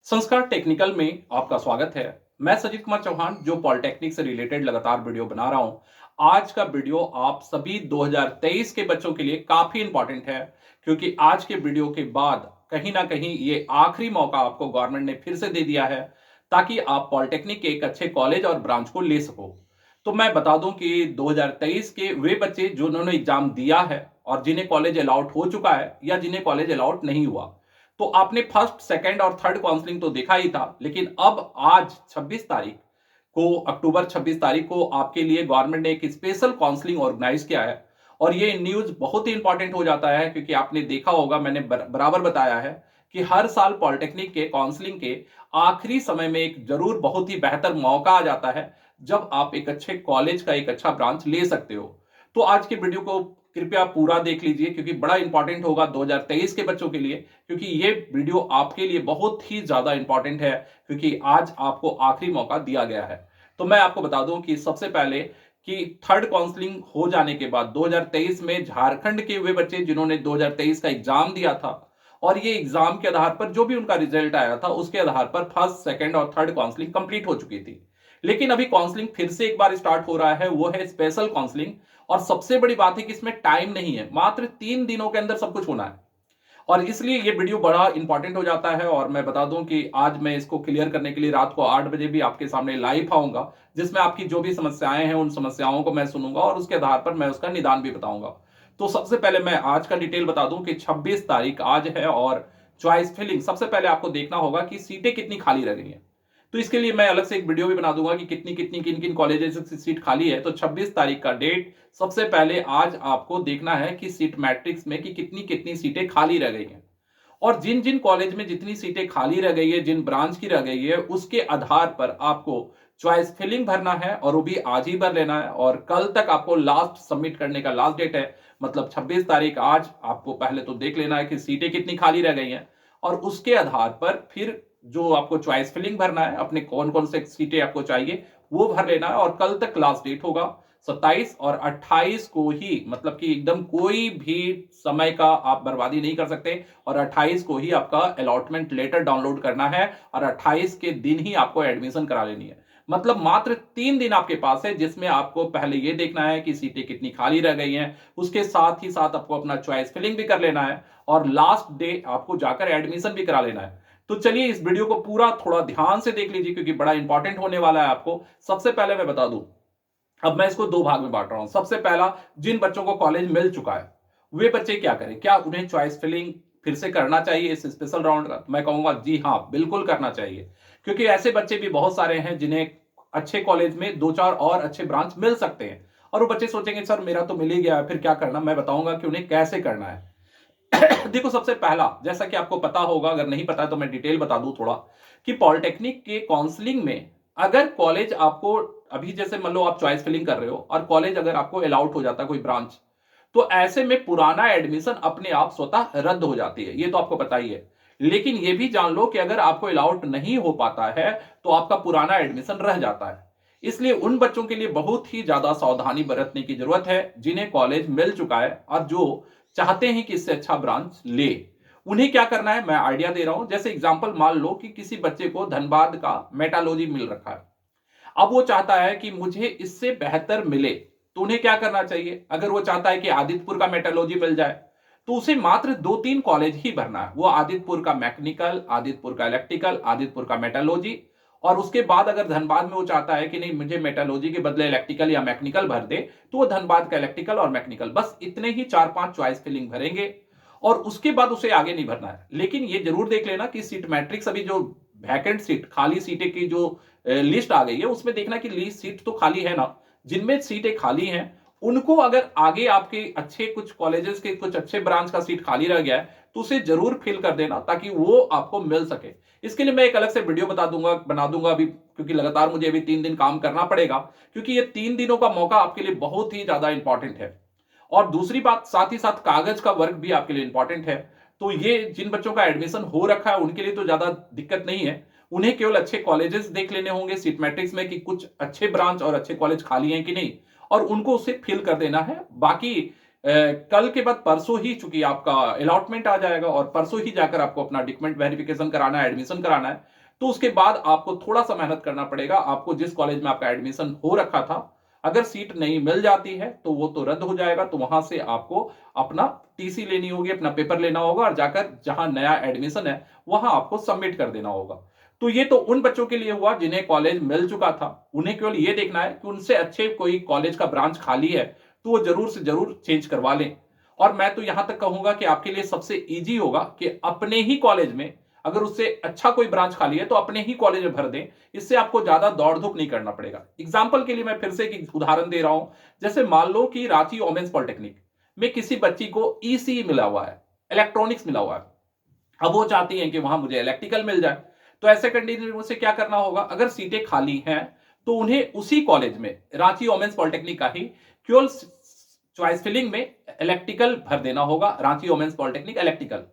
संस्कार टेक्निकल में आपका स्वागत है। मैं सजीव कुमार चौहान जो पॉलिटेक्निक से रिलेटेड लगातार वीडियो बना रहा हूं। आज का वीडियो आप सभी 2023 के बच्चों के लिए काफी इंपॉर्टेंट है, क्योंकि आज के वीडियो के बाद कहीं ना कहीं ये आखिरी मौका आपको गवर्नमेंट ने फिर से दे दिया है, ताकि आप पॉलिटेक्निक के एक अच्छे कॉलेज और ब्रांच को ले सको। तो मैं बता दूं कि 2023 के वे बच्चे जिन्होंने एग्जाम दिया है और जिन्हें कॉलेज अलाउट हो चुका है या जिन्हें कॉलेज अलाउट नहीं हुआ, तो आपने फर्स्ट, सेकंड और थर्ड काउंसलिंग तो देखा ही था, लेकिन अब आज 26 तारीख को, अक्टूबर 26 तारीख को आपके लिए गवर्नमेंट ने एक स्पेशल काउंसलिंग ऑर्गेनाइज किया है। और ये न्यूज बहुत ही इंपॉर्टेंट हो जाता है, क्योंकि आपने देखा होगा, मैंने बराबर बताया है कि हर साल पॉलिटेक्निक के काउंसलिंग के आखिरी समय में एक जरूर बहुत ही बेहतर मौका आ जाता है, जब आप एक अच्छे कॉलेज का एक अच्छा ब्रांच ले सकते हो। तो आज के वीडियो को कृपया पूरा देख लीजिए, क्योंकि बड़ा इंपॉर्टेंट होगा 2023 के बच्चों के लिए, क्योंकि ये वीडियो आपके लिए बहुत ही ज्यादा इंपॉर्टेंट है, क्योंकि आज आपको आखिरी मौका दिया गया है। तो मैं आपको बता दूं कि सबसे पहले कि थर्ड काउंसलिंग हो जाने के बाद 2023 में झारखंड के वे बच्चे जिन्होंने 2023 का एग्जाम दिया था, और ये एग्जाम के आधार पर जो भी उनका रिजल्ट आया था, उसके आधार पर फर्स्ट, सेकंड और थर्ड काउंसलिंग कंप्लीट हो चुकी थी। लेकिन अभी काउंसलिंग फिर से एक बार स्टार्ट हो रहा है, वो है स्पेशल काउंसलिंग। और सबसे बड़ी बात है कि इसमें टाइम नहीं है, मात्र 3 दिनों के अंदर सब कुछ होना है। और इसलिए ये वीडियो बड़ा इंपॉर्टेंट हो जाता है। और मैं बता दूं कि आज मैं इसको क्लियर करने के लिए रात को 8 बजे भी आपके सामने लाइव आऊंगा, जिसमें आपकी जो भी समस्याएं हैं उन समस्याओं को मैं सुनूंगा और उसके आधार पर मैं उसका निदान भी बताऊंगा। तो सबसे पहले मैं आज का डिटेल बता दूं कि 26 तारीख आज है, और चॉइस फिलिंग सबसे पहले आपको देखना होगा कि सीटें कितनी खाली रह गई हैं। तो इसके लिए मैं अलग से एक वीडियो भी बना दूंगा कि कितनी कितनी किन किन कॉलेजेस की सीट खाली है। तो 26 तारीख का डेट, सबसे पहले आज आपको देखना है कि सीट मैट्रिक्स में कि कितनी कितनी सीटें खाली रह गई हैं, और जिन जिन कॉलेज में जितनी सीटें खाली रह गई है, जिन ब्रांच की रह गई है, उसके आधार पर आपको चॉइस फिलिंग भरना है, और वो भी आज ही भर लेना है। और कल तक आपको लास्ट सबमिट करने का लास्ट डेट है, मतलब 26 तारीख आज आपको पहले तो देख लेना है कि सीटें कितनी खाली रह गई हैं, और उसके आधार पर फिर जो आपको चॉइस फिलिंग भरना है, अपने कौन कौन से सीटें आपको चाहिए वो भर लेना है। और कल तक लास्ट डेट होगा 27 और 28 को ही, मतलब कि एकदम कोई भी समय का आप बर्बादी नहीं कर सकते। और 28 को ही आपका अलॉटमेंट लेटर डाउनलोड करना है, और 28 के दिन ही आपको एडमिशन करा लेनी है। मतलब मात्र 3 दिन आपके पास है, जिसमें आपको पहले ये देखना है कि सीटें कितनी खाली रह गई हैं, उसके साथ ही साथ आपको अपना चॉइस फिलिंग भी कर लेना है, और लास्ट डे आपको जाकर एडमिशन भी करा लेना है। तो चलिए इस वीडियो को पूरा थोड़ा ध्यान से देख लीजिए, क्योंकि बड़ा इंपॉर्टेंट होने वाला है आपको। सबसे पहले मैं बता दूं, अब मैं इसको दो भाग में बांट रहा हूं। सबसे पहला, जिन बच्चों को कॉलेज मिल चुका है वे बच्चे क्या करें, क्या उन्हें चॉइस फिलिंग फिर से करना चाहिए इस स्पेशल राउंड का? मैं कहूंगा जी हाँ, बिल्कुल करना चाहिए, क्योंकि ऐसे बच्चे भी बहुत सारे हैं जिन्हें अच्छे कॉलेज में दो चार और अच्छे ब्रांच मिल सकते हैं। और वो बच्चे सोचेंगे सर मेरा तो मिल ही गया है, फिर क्या करना। मैं बताऊंगा कि उन्हें कैसे करना है। देखो, सबसे पहला, जैसा कि आपको पता होगा, अगर नहीं पता है तो मैं डिटेल बता दूं थोड़ा, कि पॉलिटेक्निक के काउंसलिंग में अगर कॉलेज आपको, अभी जैसे मान लो आप चॉइस फिलिंग कर रहे हो और कॉलेज अगर आपको अलाउट हो जाता है कोई ब्रांच, तो ऐसे में पुराना एडमिशन अपने आप स्वतः रद्द हो जाती है, ये तो आपको पता ही है। लेकिन ये भी जान लो कि अगर आपको अलाउट नहीं हो पाता है, तो आपका पुराना एडमिशन रह जाता है। इसलिए उन बच्चों के लिए बहुत ही ज्यादा सावधानी बरतने की जरूरत है जिन्हें कॉलेज मिल चुका है और जो चाहते हैं कि इससे अच्छा ब्रांच ले। उन्हें क्या करना है, मैं आइडिया दे रहा हूं। जैसे एग्जांपल मान लो कि किसी बच्चे को धनबाद का मेटालॉजी मिल रखा है, अब वो चाहता है कि मुझे इससे बेहतर मिले, तो उन्हें क्या करना चाहिए? अगर वो चाहता है कि आदित्यपुर का मेटालॉजी मिल जाए, तो उसे मात्र 2-3 कॉलेज ही भरना है। वो आदित्यपुर का मैकेनिकल, आदित्यपुर का इलेक्ट्रिकल, आदित्यपुर का मेटालॉजी, और उसके बाद अगर धनबाद में वो चाहता है कि नहीं मुझे मेटालॉजी के बदले इलेक्ट्रिकल या मैकेनिकल भर दे, तो वो धनबाद का इलेक्ट्रिकल और मैकेनिकल, बस इतने ही 4-5 चॉइस फिलिंग भरेंगे, और उसके बाद उसे आगे नहीं भरना है। लेकिन ये जरूर देख लेना कि सीट मैट्रिक्स, अभी जो वैकेंट सीट, खाली सीटें की जो लिस्ट आ गई है, उसमें देखना कि लिस्ट सीट तो खाली है ना। जिनमें सीटें खाली हैं उनको, अगर आगे आपके अच्छे कुछ कॉलेजेस के कुछ अच्छे ब्रांच का सीट खाली रह गया है, तो उसे जरूर फिल कर देना, ताकि वो आपको मिल सके। इसके लिए मैं एक अलग से वीडियो बना दूंगा अभी, क्योंकि लगातार मुझे अभी 3 दिन काम करना पड़ेगा, क्योंकि ये 3 दिनों का मौका आपके लिए बहुत ही ज्यादा इंपॉर्टेंट है। और दूसरी बात, साथ ही साथ कागज का वर्क भी आपके लिए इंपॉर्टेंट है। तो ये जिन बच्चों का एडमिशन हो रखा है उनके लिए तो ज्यादा दिक्कत नहीं है। उन्हें केवल अच्छे कॉलेजेस देख लेने होंगे सीट मैट्रिक्स में कि कुछ अच्छे ब्रांच और अच्छे कॉलेज खाली हैं कि नहीं, और उनको उसे फिल कर देना है। बाकी कल के बाद परसों ही चूंकि आपका अलॉटमेंट आ जाएगा, और परसों ही जाकर आपको अपना डॉक्यूमेंट वेरिफिकेशन कराना है, एडमिशन कराना है। तो उसके बाद आपको थोड़ा सा मेहनत करना पड़ेगा। आपको जिस कॉलेज में आपका एडमिशन हो रखा था, अगर सीट नहीं मिल जाती है तो वो तो रद्द हो जाएगा, तो वहां से आपको अपना टीसी लेनी होगी, अपना पेपर लेना होगा और जाकर जहां नया एडमिशन है वहां आपको सबमिट कर देना होगा। तो ये तो उन बच्चों के लिए हुआ जिन्हें कॉलेज मिल चुका था। उन्हें केवल ये देखना है कि उनसे अच्छे कोई कॉलेज का ब्रांच खाली है तो वो जरूर से जरूर चेंज करवा लें। और मैं तो यहां तक कहूंगा कि आपके लिए सबसे इजी होगा कि अपने ही कॉलेज में अगर उससे अच्छा कोई ब्रांच खाली है तो अपने ही कॉलेज में भर दें। इससे आपको ज्यादा दौड़ धूप नहीं करना पड़ेगा। एग्जाम्पल के लिए मैं फिर से एक उदाहरण दे रहा हूं। जैसे मान लो कि रांची वोमेन्स पॉलिटेक्निक में किसी बच्ची को ईसी मिला हुआ है, इलेक्ट्रॉनिक्स मिला हुआ है। अब वो चाहती हैं कि वहां मुझे इलेक्ट्रिकल मिल जाए। तो ऐसे कंडीशन में उसे क्या करना होगा, अगर सीटें खाली हैं तो उन्हें उसी कॉलेज में, रांची वोमेन्स पॉलिटेक्निक का ही, केवल चॉइस फिलिंग में इलेक्ट्रिकल भर देना होगा, रांची वोमेन्स पॉलिटेक्निक इलेक्ट्रिकल।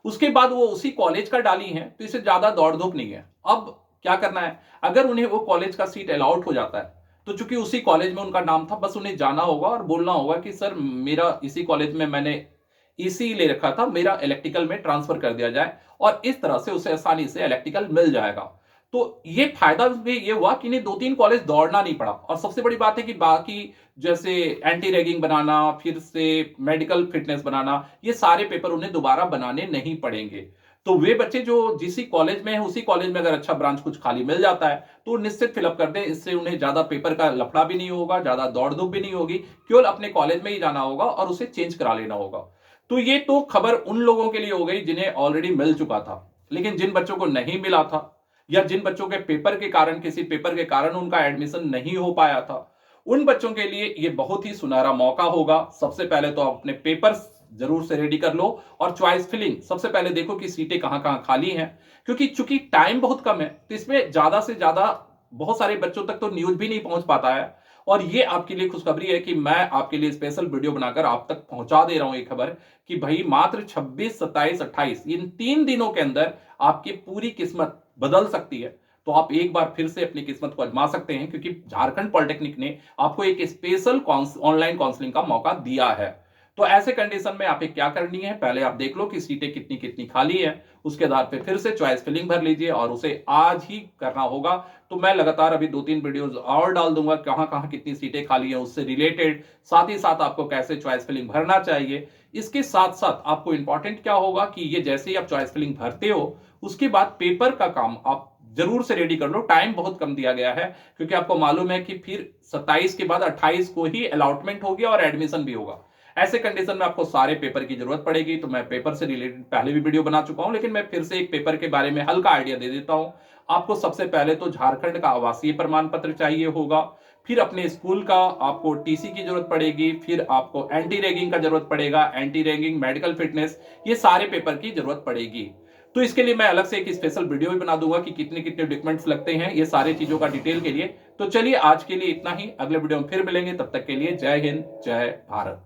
उसके बाद वो उसी कॉलेज का डाली है तो इसे ज्यादा दौड़ धूप नहीं है। अब क्या करना है, अगर उन्हें वो कॉलेज का सीट अलाउट हो जाता है तो चूंकि उसी कॉलेज में उनका नाम था, बस उन्हें जाना होगा और बोलना होगा कि सर मेरा इसी कॉलेज में मैंने ईसी ले रखा था, मेरा इलेक्ट्रिकल में ट्रांसफर कर दिया जाए, और इस तरह से उसे आसानी से इलेक्ट्रिकल मिल जाएगा। तो ये फायदा भी ये हुआ कि इन्हें 2-3 कॉलेज दौड़ना नहीं पड़ा। और सबसे बड़ी बात है कि बाकी जैसे एंटी रैगिंग बनाना, फिर से मेडिकल फिटनेस बनाना, ये सारे पेपर उन्हें दोबारा बनाने नहीं पड़ेंगे। तो वे बच्चे जो जिस कॉलेज में है उसी कॉलेज में अगर अच्छा ब्रांच कुछ खाली मिल जाता है तो निश्चित फिलअप कर दें। इससे उन्हें ज्यादा पेपर का लफड़ा भी नहीं होगा, ज्यादा दौड़ धूप भी नहीं होगी, केवल अपने कॉलेज में ही जाना होगा और उसे चेंज करा लेना होगा। तो ये तो खबर उन लोगों के लिए हो गई जिन्हें ऑलरेडी मिल चुका था। लेकिन जिन बच्चों को नहीं मिला था या जिन बच्चों के पेपर के कारण, किसी पेपर के कारण उनका एडमिशन नहीं हो पाया था, उन बच्चों के लिए ये बहुत ही सुनहरा मौका होगा। सबसे पहले तो आप अपने पेपर्स जरूर से रेडी कर लो और चॉइस फिलिंग सबसे पहले देखो कि सीटें कहां कहां खाली हैं। क्योंकि चूंकि टाइम बहुत कम है तो इसमें ज्यादा से ज्यादा बहुत सारे बच्चों तक तो न्यूज भी नहीं पहुंच पाता है। और ये आपके लिए खुशखबरी है कि मैं आपके लिए स्पेशल वीडियो बनाकर आप तक पहुंचा दे रहा हूं ये खबर कि भाई मात्र 26, 27, 28 इन 3 दिनों के अंदर आपकी पूरी किस्मत बदल सकती है। तो आप एक बार फिर से अपनी किस्मत को आजमा सकते हैं, क्योंकि झारखंड पॉलिटेक्निक ने आपको एक स्पेशल ऑनलाइन काउंसलिंग का मौका दिया है। तो ऐसे कंडीशन में आपको क्या करनी है, पहले आप देख लो कि सीटें कितनी कितनी खाली है, उसके आधार पे फिर से चॉइस फिलिंग भर लीजिए और उसे आज ही करना होगा। तो मैं लगातार अभी 2-3 वीडियोस और डाल दूंगा कहां कहां कितनी सीटें खाली हैं उससे रिलेटेड, साथ ही साथ आपको कैसे चॉइस फिलिंग भरना चाहिए। इसके साथ साथ आपको इंपॉर्टेंट क्या होगा कि ये जैसे ही आप चॉइस फिलिंग भरते हो उसके बाद पेपर का काम आप जरूर से रेडी कर लो। टाइम बहुत कम दिया गया है, क्योंकि आपको मालूम है कि फिर 27 के बाद 28 को ही अलॉटमेंट होगी और एडमिशन भी होगा। ऐसे कंडीशन में आपको सारे पेपर की जरूरत पड़ेगी। तो मैं पेपर से रिलेटेड पहले भी वीडियो बना चुका हूं, लेकिन मैं फिर से एक पेपर के बारे में हल्का आइडिया दे देता हूं। आपको सबसे पहले तो झारखंड का आवासीय प्रमाण पत्र चाहिए होगा, फिर अपने स्कूल का आपको टीसी की जरूरत पड़ेगी, फिर आपको एंटी रैगिंग का जरूरत पड़ेगा, एंटी रैगिंग, मेडिकल फिटनेस, ये सारे पेपर की जरूरत पड़ेगी। तो इसके लिए मैं अलग से एक स्पेशल वीडियो भी बना दूंगा कि कितने कितने डॉक्यूमेंट्स लगते हैं, ये सारी चीजों का डिटेल के लिए। तो चलिए आज के लिए इतना ही, अगले वीडियो में फिर मिलेंगे, तब तक के लिए जय हिंद, जय भारत।